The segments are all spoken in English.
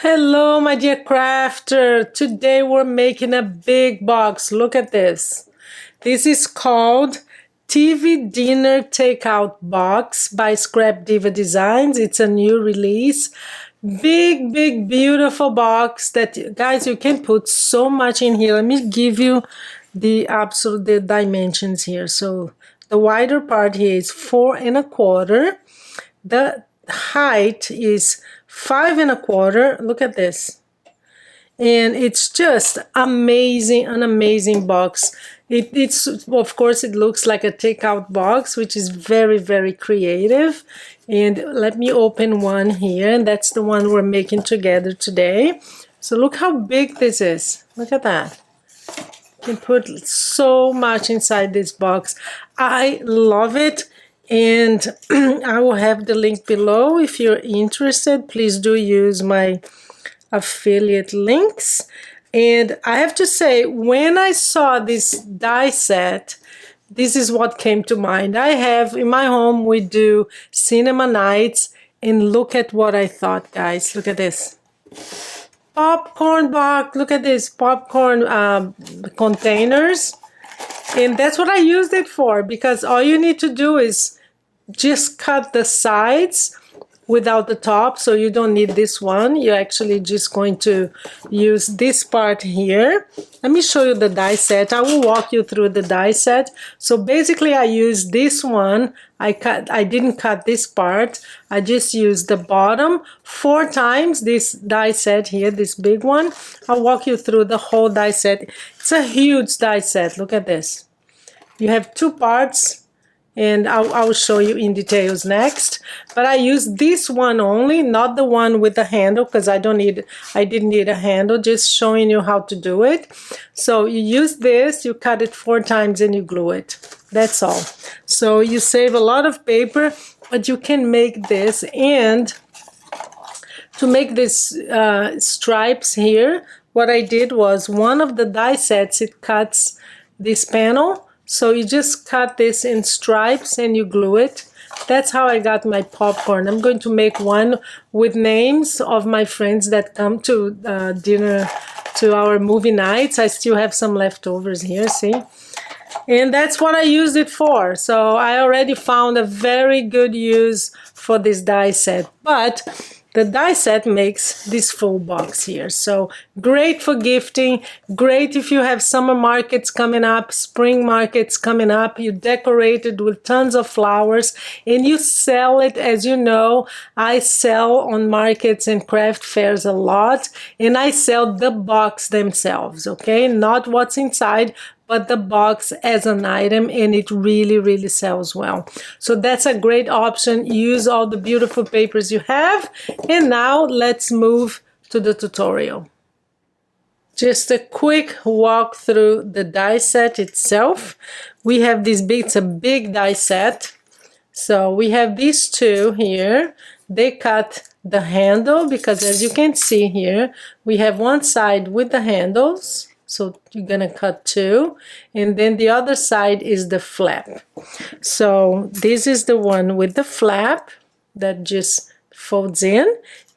Hello, my dear crafter. Today we're making a big box. Look at this. This is called TV Dinner Takeout Box by Scrap Diva Designs. It's a new release. Big, big, beautiful box that, guys, you can put so much in here. Let me give you the absolute dimensions here. So the wider part here is 4 1/4. The height is 5 1/4. Look at this. And it's just amazing, an amazing box. It's of course it looks like a takeout box, which is very, very creative. And let me open one here, and that's the one we're making together today. So look how big this is. Look at that. You can put so much inside this box. I love it. And I will have the link below if you're interested. Please do use my affiliate links. And I have to say, when I saw this die set, this is what came to mind. I have in my home, we do cinema nights, and look at what I thought, guys. Look at this. Popcorn box. Look at this popcorn containers. And that's what I used it for, because all you need to do is just cut the sides without the top, so you don't need this one. You're actually just going to use this part here. Let me show you the die set. I will walk you through the die set. So basically I used this one. I didn't cut this part. I just used the bottom 4 times, this die set here, this big one. I'll walk you through the whole die set. It's a huge die set. Look at this. You have 2 parts, and I'll show you in details next. But I used this one only, not the one with the handle, because I didn't need a handle, just showing you how to do it. So you use this, you cut it 4 times and you glue it. That's all. So you save a lot of paper, but you can make this. And to make this stripes here, what I did was, one of the die sets, it cuts this panel. So you just cut this in stripes and you glue it. That's how I got my popcorn. I'm going to make one with names of my friends that come to dinner, to our movie nights. I still have some leftovers here, see? And that's what I used it for. So I already found a very good use for this die set. But the die set makes this full box here. So great for gifting, great if you have summer markets coming up, spring markets coming up, you decorate it with tons of flowers and you sell it. As you know, I sell on markets and craft fairs a lot, and I sell the box themselves, okay? Not what's inside, but the box as an item, and it really, really sells well. So that's a great option. Use all the beautiful papers you have. And now let's move to the tutorial. Just a quick walk through the die set itself. We have this big, it's a big die set. So we have these 2 here. They cut the handle, because as you can see here, we have one side with the handles. So you're gonna cut 2, and then the other side is the flap. So this is the one with the flap that just folds in,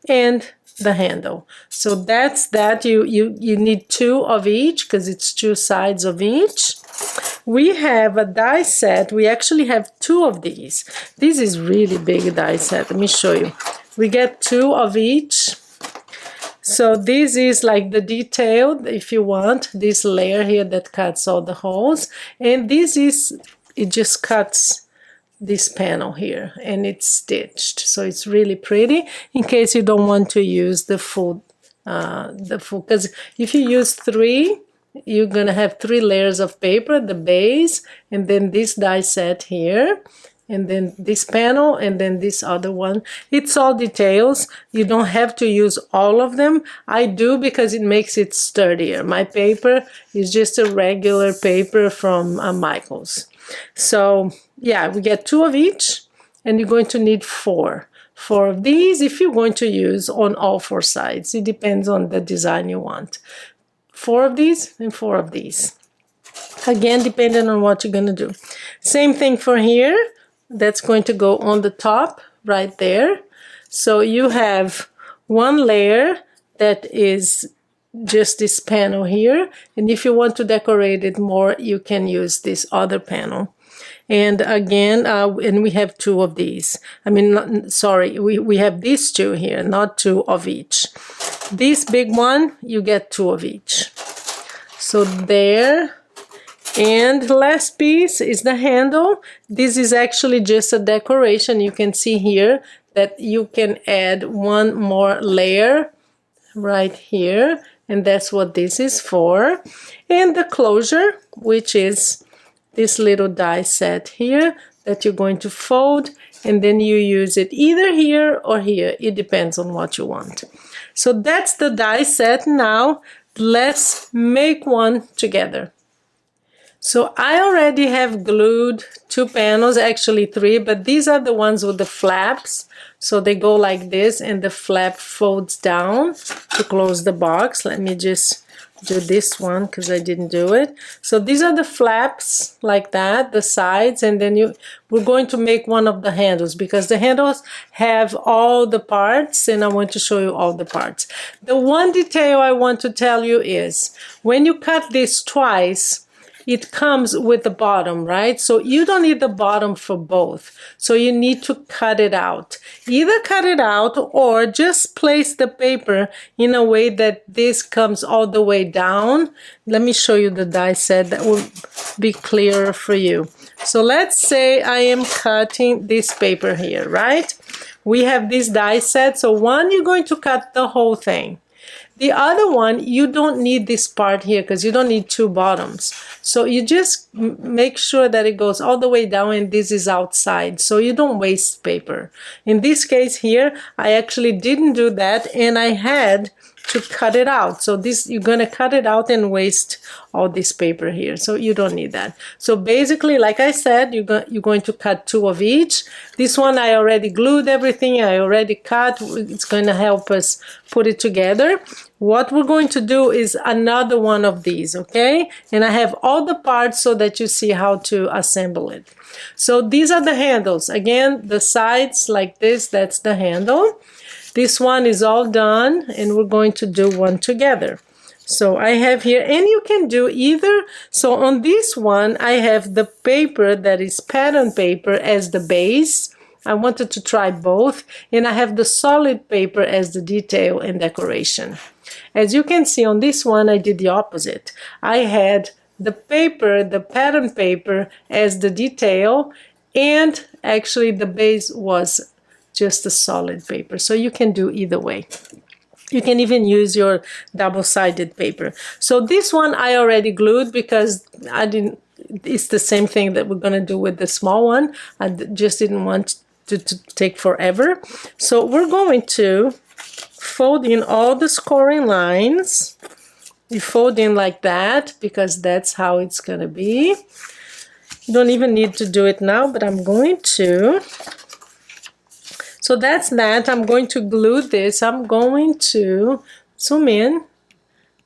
and the handle. So that's that. You need 2 of each, because it's 2 sides of each. We have a die set. We actually have 2 of these. This is really big die set. Let me show you. We get 2 of each. So this is like the detailed, if you want, this layer here that cuts all the holes. And this is, it just cuts this panel here, and it's stitched. So it's really pretty, in case you don't want to use the full, because if you use 3, you're gonna have 3 layers of paper, the base, and then this die set here, and then this panel, and then this other one. It's all details. You don't have to use all of them. I do, because it makes it sturdier. My paper is just a regular paper from Michael's. So yeah, we get 2 of each, and you're going to need 4 of these if you're going to use on all 4 sides. It depends on the design you want. 4 of these and 4 of these. Again, depending on what you're going to do. Same thing for here. That's going to go on the top right there. So you have one layer that is just this panel here. And if you want to decorate it more, you can use this other panel. And again, and we have two of these. I mean, sorry, we have these two here, not two of each. This big one, you get two of each. So there. And last piece is the handle. This is actually just a decoration. You can see here that you can add one more layer right here. And that's what this is for. And the closure, which is this little die set here that you're going to fold. And then you use it either here or here. It depends on what you want. So that's the die set. Now let's make one together. So I already have glued two panels, actually three, but these are the ones with the flaps. So they go like this and the flap folds down to close the box. Let me just do this one because I didn't do it. So these are the flaps like that, the sides, and then we're going to make one of the handles because the handles have all the parts and I want to show you all the parts. The one detail I want to tell you is when you cut this twice, it comes with the bottom, right? So you don't need the bottom for both. So you need to cut it out. Either cut it out or just place the paper in a way that this comes all the way down. Let me show you the die set. That will be clearer for you. So let's say I am cutting this paper here, right? We have this die set. So one, you're going to cut the whole thing. The other one, you don't need this part here because you don't need two bottoms. So you just make sure that it goes all the way down and this is outside so you don't waste paper. In this case here, I actually didn't do that and I had to cut it out. So this, you're going to cut it out and waste all this paper here. So you don't need that. So basically, like I said, you're going to cut two of each. This one, I already glued everything. I already cut. It's going to help us put it together. What we're going to do is another one of these, okay? And I have all the parts so that you see how to assemble it. So these are the handles. Again, the sides like this, that's the handle. This one is all done and we're going to do one together. So I have here, and you can do either. So on this one, I have the paper that is pattern paper as the base. I wanted to try both. And I have the solid paper as the detail and decoration. As you can see on this one, I did the opposite. I had the paper, the pattern paper as the detail, and actually the base was just a solid paper. So you can do either way. You can even use your double-sided paper. So this one I already glued because it's the same thing that we're going to do with the small one. I just didn't want to take forever. So we're going to fold in all the scoring lines. You fold in like that because that's how it's going to be. You don't even need to do it now, but I'm going to. So that's that. I'm going to glue this. I'm going to zoom in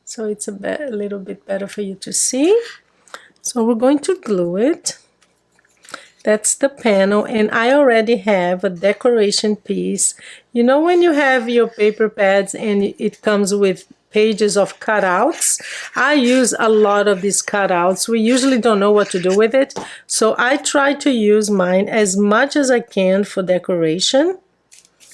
so it's a little bit better for you to see. So we're going to glue it. That's the panel, and I already have a decoration piece. You know when you have your paper pads and it comes with pages of cutouts? I use a lot of these cutouts. We usually don't know what to do with it, so I try to use mine as much as I can for decoration.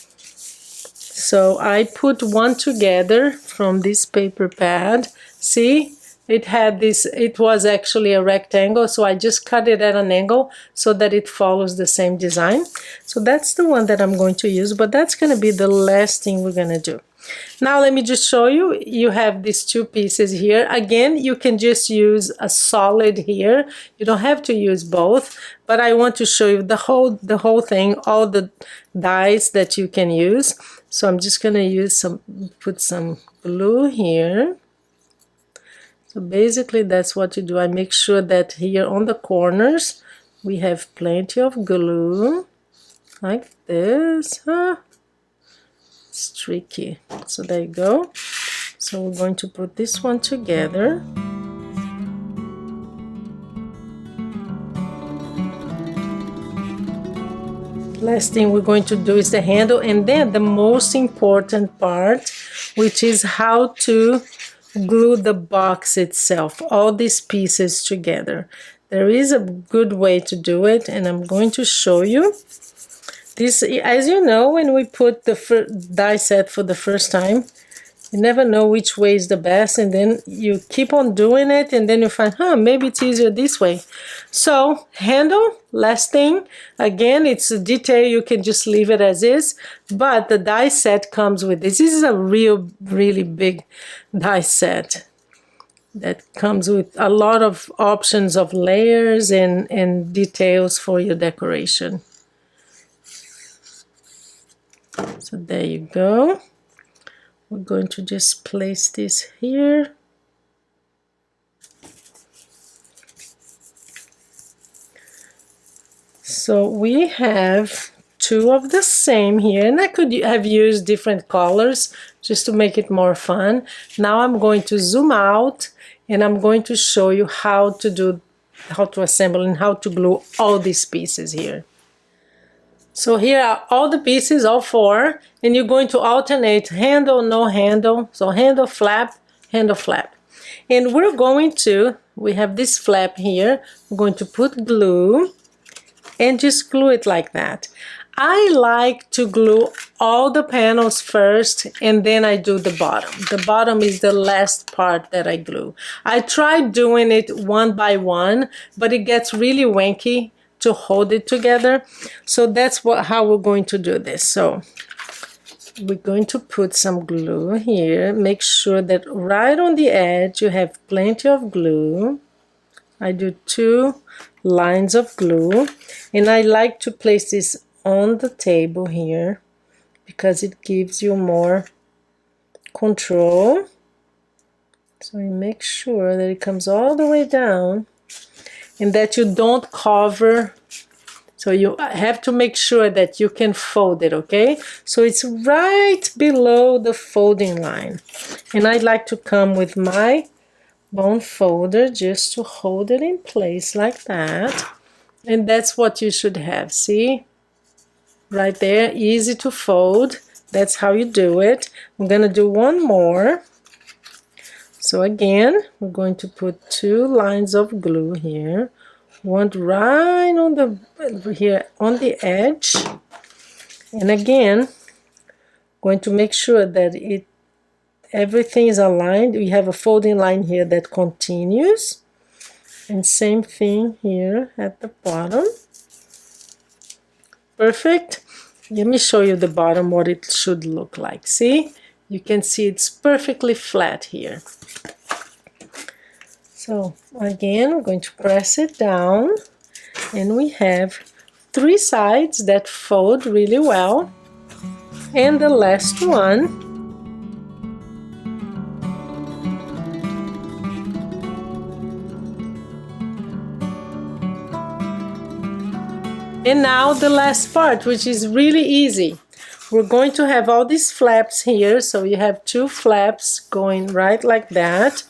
So I put one together from this paper pad. See? It had this, it was actually a rectangle, so I just cut it at an angle so that it follows the same design. So that's the one that I'm going to use, but that's going to be the last thing we're going to do. Now let me just show you. You have these two pieces here. Again, you can just use a solid here. You don't have to use both, but I want to show you the whole thing, all the dies that you can use. So I'm just going to use put some glue here. So basically that's what you do. I make sure that here on the corners we have plenty of glue like this. It's tricky. So there you go. So we're going to put this one together. Last thing we're going to do is the handle, and then the most important part, which is how to glue the box itself, all these pieces together. There is a good way to do it, and I'm going to show you. This, as you know, when we put the die set for the first time, you never know which way is the best, and then you keep on doing it, and then you find, maybe it's easier this way. So, handle, last thing, again, it's a detail, you can just leave it as is, but the die set comes with this. This is a really big die set that comes with a lot of options of layers and details for your decoration. So there you go. We're going to just place this here. So we have two of the same here, and I could have used different colors just to make it more fun. Now I'm going to zoom out, and I'm going to show you how to assemble and how to glue all these pieces here. So here are all the pieces, all four, and you're going to alternate handle, no handle. So handle, flap, handle, flap. And we have this flap here, we're going to put glue and just glue it like that. I like to glue all the panels first, and then I do the bottom. The bottom is the last part that I glue. I tried doing it one by one, but it gets really wanky to hold it together. So that's how we're going to do this. So we're going to put some glue here. Make sure that right on the edge you have plenty of glue. I do 2 lines of glue, and I like to place this on the table here because it gives you more control. So you make sure that it comes all the way down and that you don't cover. So you have to make sure that you can fold it, okay? So it's right below the folding line. And I like to come with my bone folder just to hold it in place like that. And that's what you should have, see? Right there, easy to fold. That's how you do it. I'm gonna do one more. So again, we're going to put 2 lines of glue here. One right on the edge, and again going to make sure that everything is aligned. We have a folding line here that continues, and same thing here at the bottom. Perfect. Let me show you the bottom, what it should look like. See, you can see it's perfectly flat here. So again, we're going to press it down, and we have 3 sides that fold really well, and the last one. And now the last part, which is really easy. We're going to have all these flaps here, so you have 2 flaps going right like that.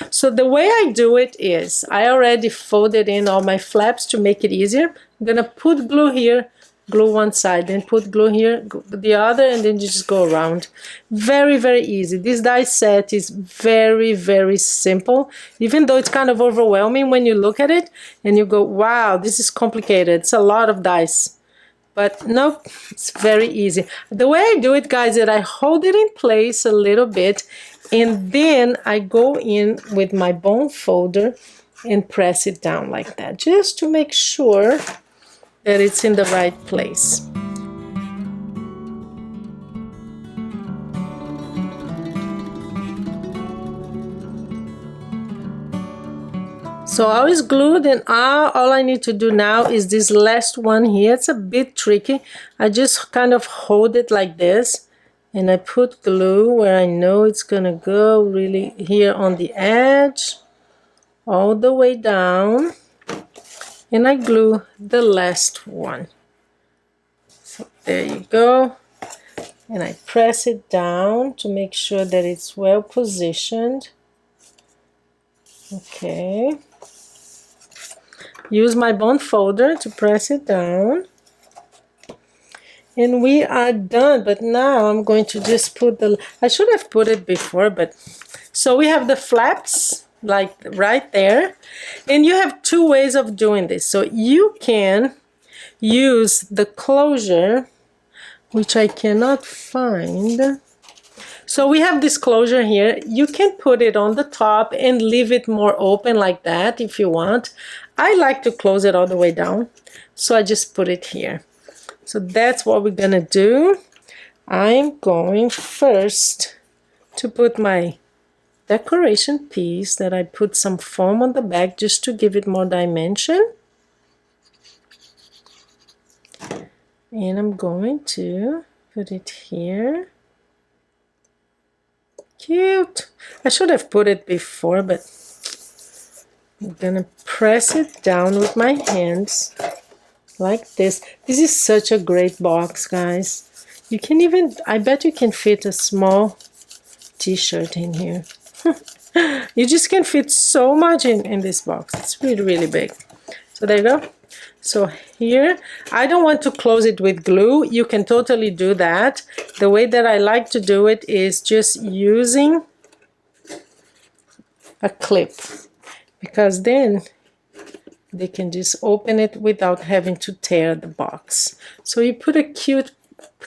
So the way I do it is, I already folded in all my flaps to make it easier. I'm gonna put glue here, glue one side, then put glue here, the other, and then you just go around. Very easy. This die set is very simple, even though it's kind of overwhelming when you look at it and you go, wow, this is complicated. It's a lot of dice. But nope, it's very easy. The way I do it, guys, is that I hold it in place a little bit, and then I go in with my bone folder and press it down like that, just to make sure that it's in the right place. So all is glued, and all I need to do now is this last one here. It's a bit tricky. I just kind of hold it like this, and I put glue where I know it's gonna go, really here on the edge, all the way down, and I glue the last one. So there you go, and I press it down to make sure that it's well positioned. Okay. Use my bone folder to press it down. And we are done, but now I'm going to just put the, I should have put it before, but so we have the flaps like right there. And you have two ways of doing this. So you can use the closure, which I cannot find. So we have this closure here. You can put it on the top and leave it more open like that if you want. I like to close it all the way down, so I just put it here. So that's what we're gonna do. I'm going first to put my decoration piece that I put some foam on the back just to give it more dimension. And I'm going to put it here. Cute. I should have put it before, but I'm gonna press it down with my hands like this. This is such a great box, guys. You can even, I bet you can fit a small t-shirt in here. You just can fit so much in this box. It's really, really big. So there you go. So here, I don't want to close it with glue. You can totally do that. The way that I like to do it is just using a clip, because then they can just open it without having to tear the box. So you put a cute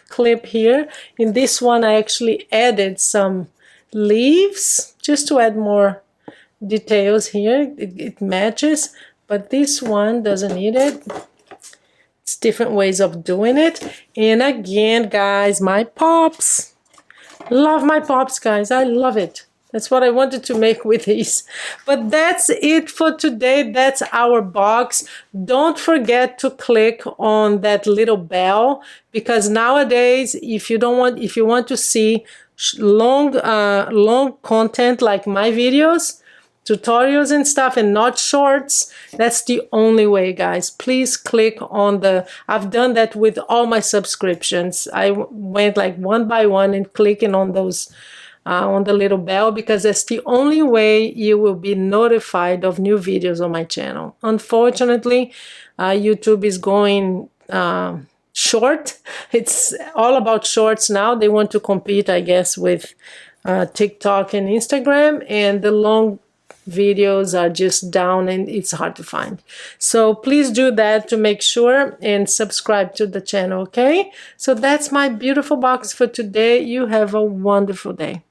clip here. In this one, I actually added some leaves just to add more details here. It matches, but this one doesn't need it. It's different ways of doing it. And again, guys, my pops. Love my pops, guys. I love it. That's what I wanted to make with these. But that's it for today. That's our box. Don't forget to click on that little bell, because nowadays, if you want to see long content like my videos, tutorials and stuff, and not shorts, that's the only way, guys. Please click on the, I've done that with all my subscriptions. I went like one by one and clicking on those on the little bell, because that's the only way you will be notified of new videos on my channel. Unfortunately, YouTube is going short. It's all about shorts now. They want to compete, I guess, with TikTok and Instagram, and the long videos are just down and it's hard to find. So please do that to make sure, and subscribe to the channel, okay? So that's my beautiful box for today. You have a wonderful day.